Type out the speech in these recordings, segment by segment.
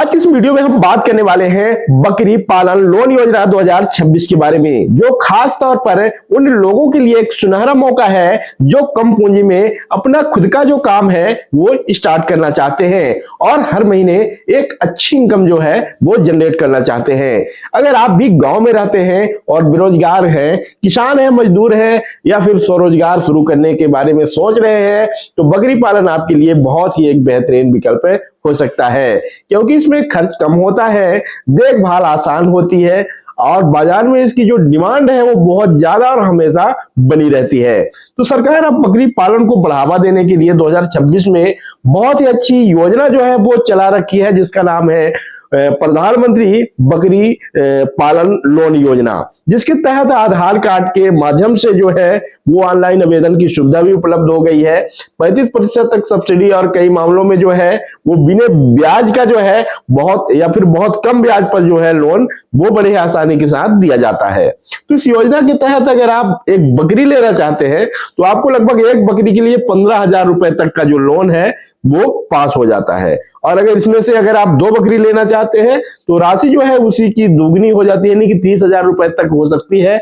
आज की इस वीडियो में हम बात करने वाले हैं बकरी पालन लोन योजना 2026 के बारे में, जो खास तौर पर उन लोगों के लिए एक सुनहरा मौका है जो कम पूंजी में अपना खुद का जो काम है वो स्टार्ट करना चाहते हैं और हर महीने एक अच्छी इनकम जो है वो जनरेट करना चाहते हैं। अगर आप भी गांव में रहते हैं और बेरोजगार हैं, किसान हैं, मजदूर हैं या फिर स्वरोजगार शुरू करने के बारे में सोच रहे हैं, तो बकरी पालन आपके लिए बहुत ही एक बेहतरीन विकल्प हो सकता है, क्योंकि इसमें खर्च कम होता है, देखभाल आसान होती है और बाजार में इसकी जो डिमांड है वो बहुत ज्यादा और हमेशा बनी रहती है। तो सरकार अब बकरी पालन को बढ़ावा देने के लिए 2026 में बहुत ही अच्छी योजना जो है वो चला रखी है, जिसका नाम है प्रधानमंत्री बकरी पालन लोन योजना, जिसके तहत आधार कार्ड के माध्यम से जो है वो ऑनलाइन आवेदन की सुविधा भी उपलब्ध हो गई है। 35% तक सब्सिडी और कई मामलों में जो है वो बिना ब्याज का जो है बहुत या फिर बहुत कम ब्याज पर जो है लोन वो बड़े आसानी के साथ दिया जाता है। तो इस योजना के तहत अगर आप एक बकरी लेना चाहते हैं तो आपको लगभग एक बकरी के लिए 15,000 रुपए तक का जो लोन है वो पास हो जाता है, और अगर इसमें से अगर आप 2 बकरी लेना चाहते हैं तो राशि जो है उसी की दुगनी हो जाती है, यानी कि 30,000 रुपए तक हो सकती है।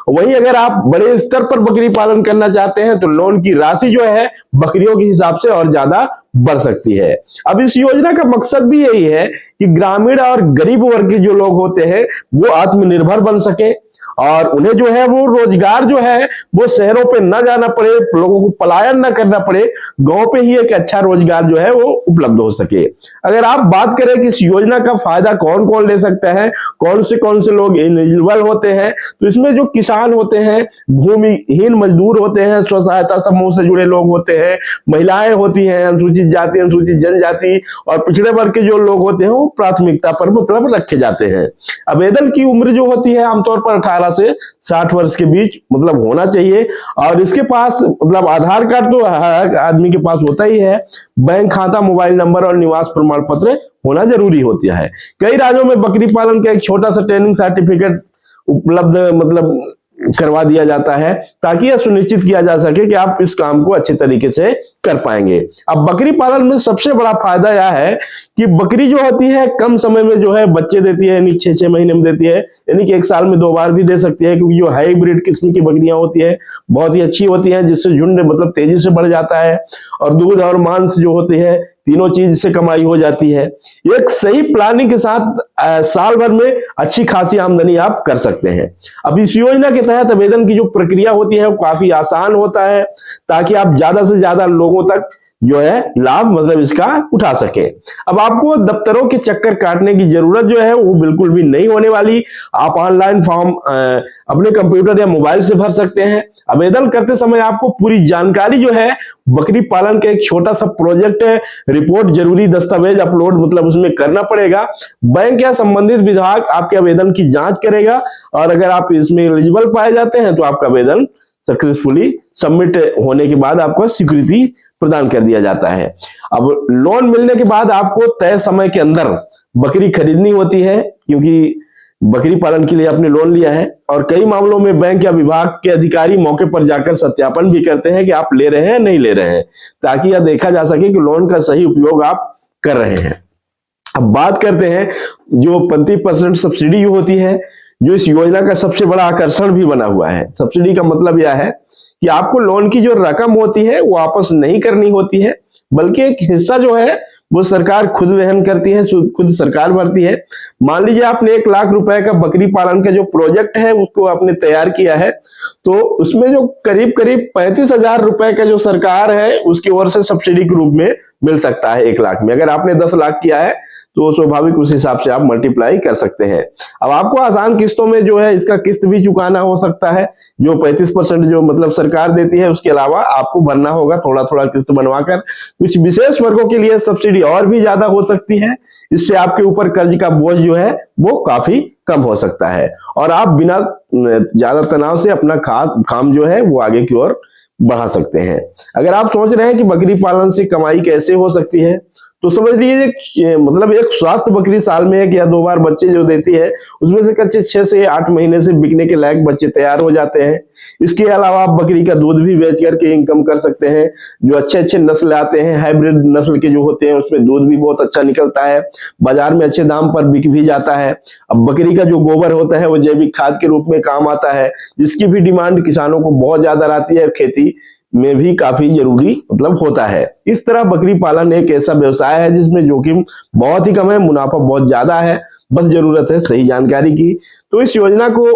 वहीं अगर आप बड़े स्तर पर बकरी पालन करना चाहते हैं तो लोन की राशि जो है बकरियों के हिसाब से और ज्यादा बढ़ सकती है। अब इस योजना का मकसद भी यही है कि ग्रामीण और गरीब वर्ग के जो लोग होते हैं वो आत्मनिर्भर बन सके और उन्हें जो है वो रोजगार जो है वो शहरों पे न जाना पड़े, लोगों को पलायन न करना पड़े, गांव पे ही एक अच्छा रोजगार जो है वो उपलब्ध हो सके। अगर आप बात करें कि इस योजना का फायदा कौन कौन ले सकता है, कौन से लोग एलिजिबल होते हैं, तो इसमें जो किसान होते हैं, भूमिहीन मजदूर होते हैं, स्व सहायता समूह से जुड़े लोग होते हैं, महिलाएं होती हैं, अनुसूचित जाति, अनुसूचित जनजाति और पिछड़े वर्ग के जो लोग होते हैं वो प्राथमिकता पर मतलब रखे जाते हैं। आवेदन की उम्र जो होती है आमतौर पर 18 से 60 वर्ष के बीच मतलब होना चाहिए, और इसके पास मतलब आधार कार्ड तो हर आदमी के पास होता ही है, बैंक खाता, मोबाइल नंबर और निवास प्रमाण पत्र होना जरूरी होता है। कई राज्यों में बकरी पालन का एक छोटा सा ट्रेनिंग सर्टिफिकेट उपलब्ध मतलब करवा दिया जाता है ताकि यह सुनिश्चित किया जा सके कि आप इस काम को अच्छे तरीके से कर पाएंगे। अब बकरी पालन में सबसे बड़ा फायदा यह है कि बकरी जो होती है कम समय में जो है बच्चे देती है, यानी 6-6 महीने में देती है, यानी कि एक साल में 2 बार भी दे सकती है, क्योंकि जो हाइब्रिड किस्म की बकरियां होती है बहुत ही अच्छी होती है, जिससे झुंड मतलब तेजी से बढ़ जाता है और दूध और मांस जो होती है तीनों चीज से कमाई हो जाती है। एक सही प्लानिंग के साथ साल भर में अच्छी खासी आमदनी आप कर सकते हैं। अब इस योजना के तहत आवेदन की जो प्रक्रिया होती है वो काफी आसान होता है ताकि आप ज्यादा से ज्यादा लोगों तक जो है लाभ मतलब इसका उठा सके। अब आपको दफ्तरों के चक्कर काटने की जरूरत जो है वो बिल्कुल भी नहीं होने वाली। आप ऑनलाइन फॉर्म अपने कंप्यूटर या मोबाइल से भर सकते हैं। आवेदन करते समय आपको पूरी जानकारी जो है बकरी पालन का एक छोटा सा प्रोजेक्ट है, रिपोर्ट, जरूरी दस्तावेज अपलोड मतलब उसमें करना पड़ेगा। बैंक या संबंधित विभाग आपके आवेदन की जांच करेगा और अगर आप इसमें एलिजिबल पाए जाते हैं तो आपका आवेदन सक्सेसफुली सबमिट होने के बाद आपको स्वीकृति प्रदान कर दिया जाता है। अब लोन मिलने के बाद आपको तय समय के अंदर बकरी खरीदनी होती है, क्योंकि बकरी पालन के लिए आपने लोन लिया है, और कई मामलों में बैंक या विभाग के अधिकारी मौके पर जाकर सत्यापन भी करते हैं कि आप ले रहे हैं नहीं ले रहे हैं, ताकि यह देखा जा सके कि लोन का सही उपयोग आप कर रहे हैं। अब बात करते हैं जो 35% सब्सिडी होती है, जो इस योजना का सबसे बड़ा आकर्षण भी बना हुआ है। सब्सिडी का मतलब यह है कि आपको लोन की जो रकम होती है वो वापस नहीं करनी होती है, बल्कि एक हिस्सा जो है वो सरकार खुद वहन करती है, खुद सरकार भरती है। मान लीजिए आपने 1 लाख रुपए का बकरी पालन का जो प्रोजेक्ट है उसको आपने तैयार किया है, तो उसमें जो करीब 35,000 रुपए का जो सरकार है उसकी ओर से सब्सिडी के रूप में मिल सकता है 1 लाख में। अगर आपने 10 लाख किया है तो स्वाभाविक उस हिसाब से आप मल्टीप्लाई कर सकते हैं। अब आपको आसान किस्तों में जो है इसका किस्त भी चुकाना हो सकता है, जो 35% जो मतलब सरकार देती है उसके अलावा आपको भरना होगा थोड़ा थोड़ा किस्त बनवाकर। कुछ विशेष वर्गों के लिए सब्सिडी और भी ज्यादा हो सकती है, इससे आपके ऊपर कर्ज का बोझ जो है वो काफी कम हो सकता है और आप बिना ज्यादा तनाव से अपना काम जो है वो आगे की ओर बढ़ा सकते हैं। अगर आप सोच रहे हैं कि बकरी पालन से कमाई कैसे हो सकती है, तो समझ लीजिए मतलब एक स्वस्थ बकरी साल में 1 या 2 बार बच्चे जो देती है, उसमें से कच्चे 6 से 8 महीने से बिकने के लायक बच्चे तैयार हो जाते हैं। इसके अलावा आप बकरी का दूध भी बेच करके इनकम कर सकते हैं। जो अच्छे नस्ल आते हैं, हाइब्रिड नस्ल के जो होते हैं, उसमें दूध भी बहुत अच्छा निकलता है, बाजार में अच्छे दाम पर बिक भी जाता है। अब बकरी का जो गोबर होता है वो जैविक खाद के रूप में काम आता है, जिसकी भी डिमांड किसानों को बहुत ज्यादा रहती है, खेती में भी काफी जरूरी मतलब होता है। इस तरह बकरी पालन एक ऐसा व्यवसाय है जिसमें जोखिम बहुत ही कम है, मुनाफा बहुत ज्यादा है, बस जरूरत है सही जानकारी की। तो इस योजना को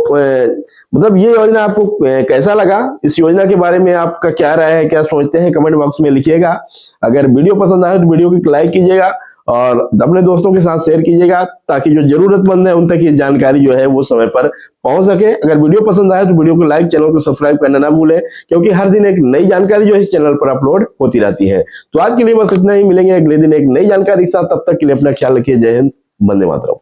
मतलब ये योजना आपको कैसा लगा, इस योजना के बारे में आपका क्या राय है, क्या सोचते हैं, कमेंट बॉक्स में लिखिएगा। अगर वीडियो पसंद आए तो वीडियो को लाइक कीजिएगा और अपने दोस्तों के साथ शेयर कीजिएगा, ताकि जो जरूरतमंद है उन तक ये जानकारी जो है वो समय पर पहुंच सके। अगर वीडियो पसंद आए तो वीडियो को लाइक, चैनल को सब्सक्राइब करना ना भूलें, क्योंकि हर दिन एक नई जानकारी जो है इस चैनल पर अपलोड होती रहती है। तो आज के लिए बस इतना ही, मिलेंगे अगले दिन एक नई जानकारी के साथ, तब तक के लिए अपना ख्याल रखिए। जय हिंद, वंदे मातरम।